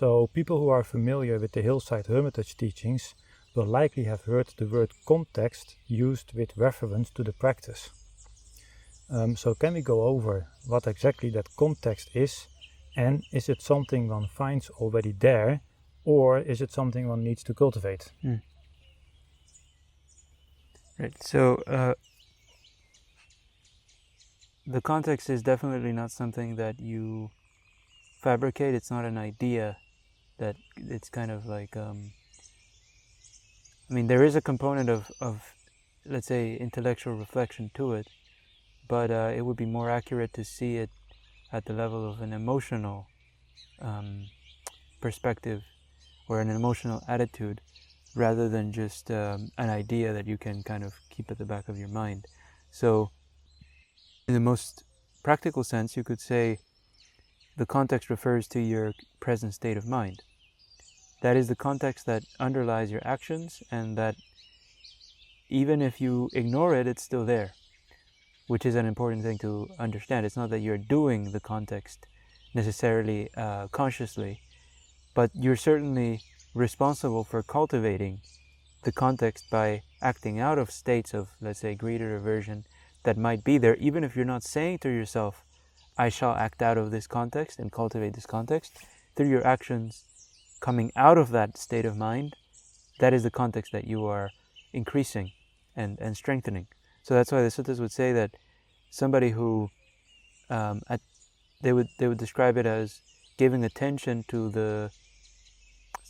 So people who are familiar with the Hillside Hermitage teachings will likely have heard the word context used with reference to the practice. So can we go over what exactly that context is, and is it something one finds already there, or is it something one needs to cultivate? Right, so the context is definitely not something that you fabricate. It's not an idea that it's kind of like, there is a component of, let's say, intellectual reflection to it, but it would be more accurate to see it at the level of an emotional perspective or an emotional attitude, rather than just an idea that you can kind of keep at the back of your mind. So in the most practical sense, you could say the context refers to your present state of mind. That is the context that underlies your actions, and that even if you ignore it, it's still there, which is an important thing to understand. It's not that you're doing the context necessarily consciously, but you're certainly responsible for cultivating the context by acting out of states of, let's say, greed or aversion that might be there, even if you're not saying to yourself, I shall act out of this context and cultivate this context. Through your actions coming out of that state of mind, that is the context that you are increasing and strengthening. So that's why the suttas would say that somebody who, they would describe it as giving attention to the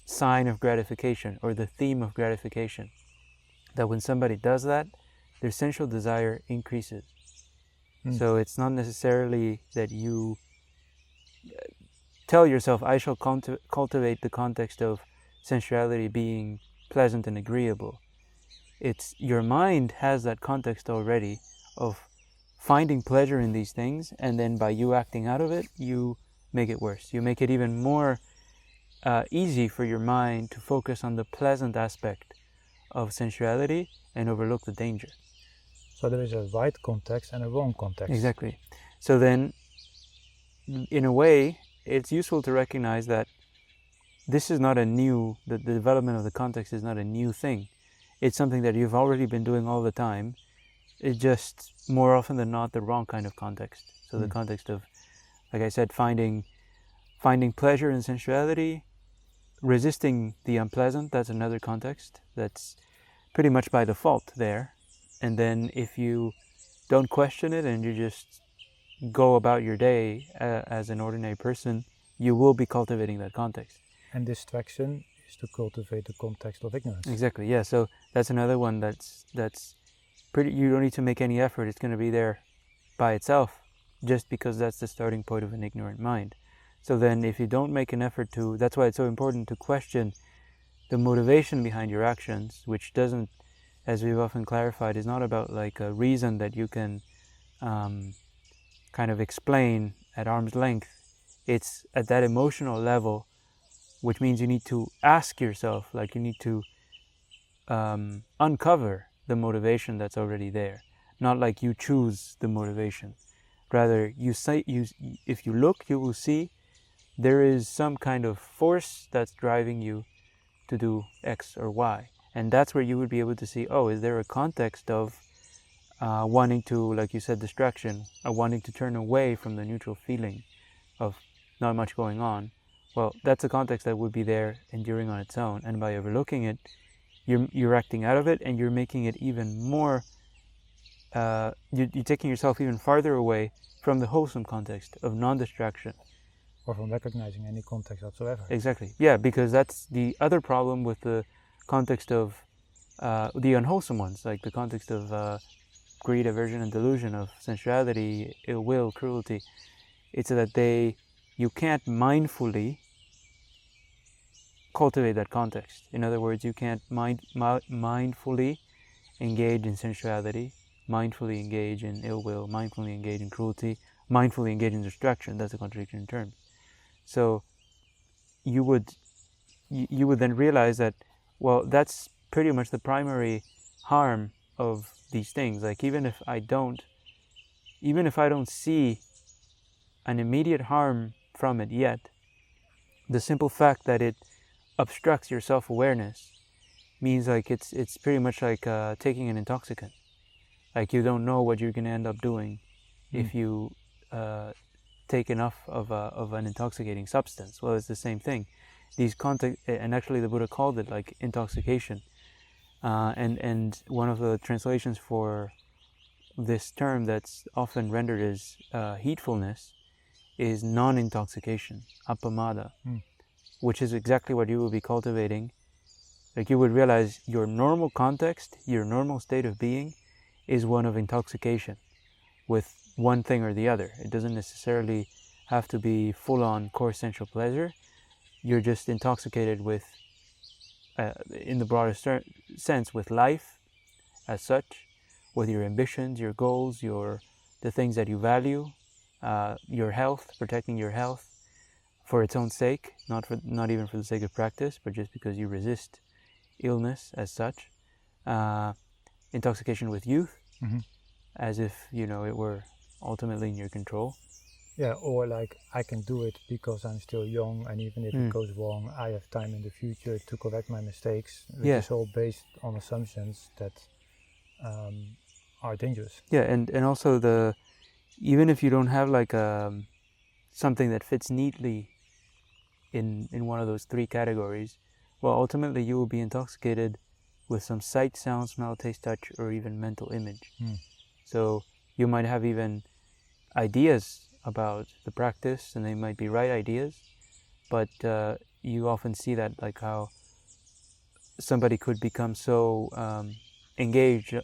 sign of gratification or the theme of gratification. That when somebody does that, their sensual desire increases. So it's not necessarily that you tell yourself, I shall cultivate the context of sensuality being pleasant and agreeable. It's your mind has that context already of finding pleasure in these things, and then by you acting out of it, you make it worse. You make it even more easy for your mind to focus on the pleasant aspect of sensuality and overlook the danger. So there is a right context and a wrong context. Exactly. So then, in a way, it's useful to recognize that this is not the development of the context is not a new thing. It's something that you've already been doing all the time. It's just more often than not the wrong kind of context. So the context of, like I said, finding pleasure in sensuality, resisting the unpleasant, that's another context that's pretty much by default there. And then if you don't question it and you just go about your day as an ordinary person, you will be cultivating that context. And distraction is to cultivate the context of ignorance. Exactly, yeah. So that's another one that's pretty, you don't need to make any effort. It's going to be there by itself, just because that's the starting point of an ignorant mind. So then if you don't make an effort to, that's why it's so important to question the motivation behind your actions, which doesn't, as we've often clarified, is not about like a reason that you can kind of explain at arm's length. It's at that emotional level, which means you need to ask yourself, like you need to uncover the motivation that's already there. Not like you choose the motivation. Rather, if you look, you will see there is some kind of force that's driving you to do X or Y. And that's where you would be able to see, oh, is there a context of wanting to, like you said, distraction, wanting to turn away from the neutral feeling of not much going on. Well, that's a context that would be there enduring on its own. And by overlooking it, you're acting out of it, and you're making it even more, you're taking yourself even farther away from the wholesome context of non-distraction. Or from recognizing any context whatsoever. Exactly. Yeah, because that's the other problem with the context of the unwholesome ones, like the context of greed, aversion, and delusion, of sensuality, ill will, cruelty. It's that you can't mindfully cultivate that context. In other words, you can't mindfully engage in sensuality, mindfully engage in ill will, mindfully engage in cruelty, mindfully engage in distraction. That's a contradiction in terms. So you would then realize that, well, that's pretty much the primary harm of these things. Like even if I don't see an immediate harm from it yet, the simple fact that it obstructs your self-awareness means like it's pretty much like taking an intoxicant. Like you don't know what you're going to end up doing if you take enough of an intoxicating substance. Well, it's the same thing. These and actually the Buddha called it like intoxication. And one of the translations for this term that's often rendered as heedfulness is non-intoxication, appamada, which is exactly what you will be cultivating. Like you would realize your normal context, your normal state of being is one of intoxication with one thing or the other. It doesn't necessarily have to be full-on core sensual pleasure. You're just intoxicated with, in the broadest sense, with life as such, with your ambitions, your goals, the things that you value, your health, protecting your health for its own sake, not even for the sake of practice, but just because you resist illness as such. Intoxication with youth, as if it were ultimately in your control. Yeah, or like I can do it because I'm still young, and even if it goes wrong, I have time in the future to correct my mistakes, which is all based on assumptions that are dangerous. Yeah, and also even if you don't have like something that fits neatly in one of those three categories, well, ultimately you will be intoxicated with some sight, sound, smell, taste, touch, or even mental image. So you might have even ideas about the practice, and they might be right ideas, but you often see that, like how somebody could become so engaged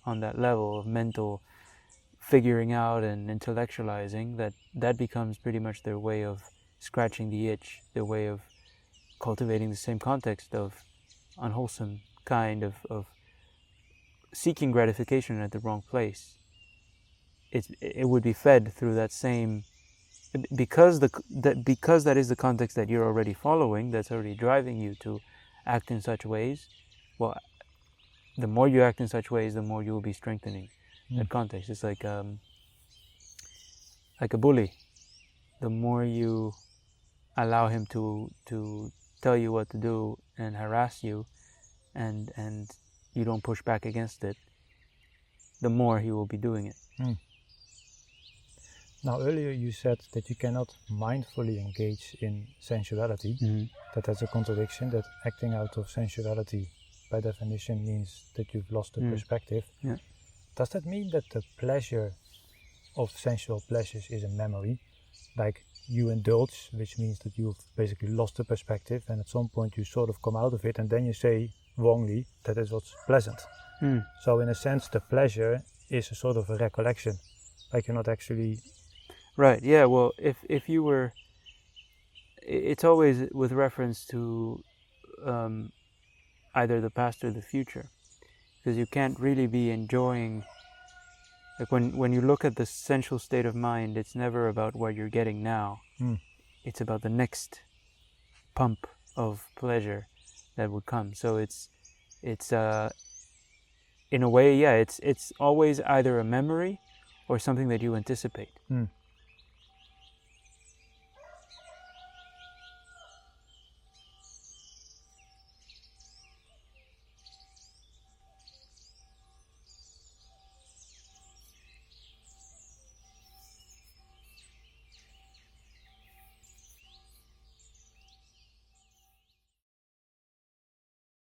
on that level of mental figuring out and intellectualizing that becomes pretty much their way of scratching the itch, their way of cultivating the same context of unwholesome kind of seeking gratification at the wrong place. It would be fed through that same, because that is the context that you're already following, that's already driving you to act in such ways. Well, the more you act in such ways, the more you will be strengthening that context. It's like a bully. The more you allow him to tell you what to do and harass you, and you don't push back against it, the more he will be doing it. Now, earlier you said that you cannot mindfully engage in sensuality, that that's a contradiction, that acting out of sensuality by definition means that you've lost the perspective. Yeah. Does that mean that the pleasure of sensual pleasures is a memory? Like you indulge, which means that you've basically lost the perspective, and at some point you sort of come out of it, and then you say wrongly that is what's pleasant. So in a sense the pleasure is a sort of a recollection, like you're not actually... Right, yeah, well, if you were... It's always with reference to either the past or the future, because you can't really be enjoying... Like when you look at the sensual state of mind, it's never about what you're getting now. It's about the next pump of pleasure that would come. So it's in a way, yeah, it's always either a memory or something that you anticipate.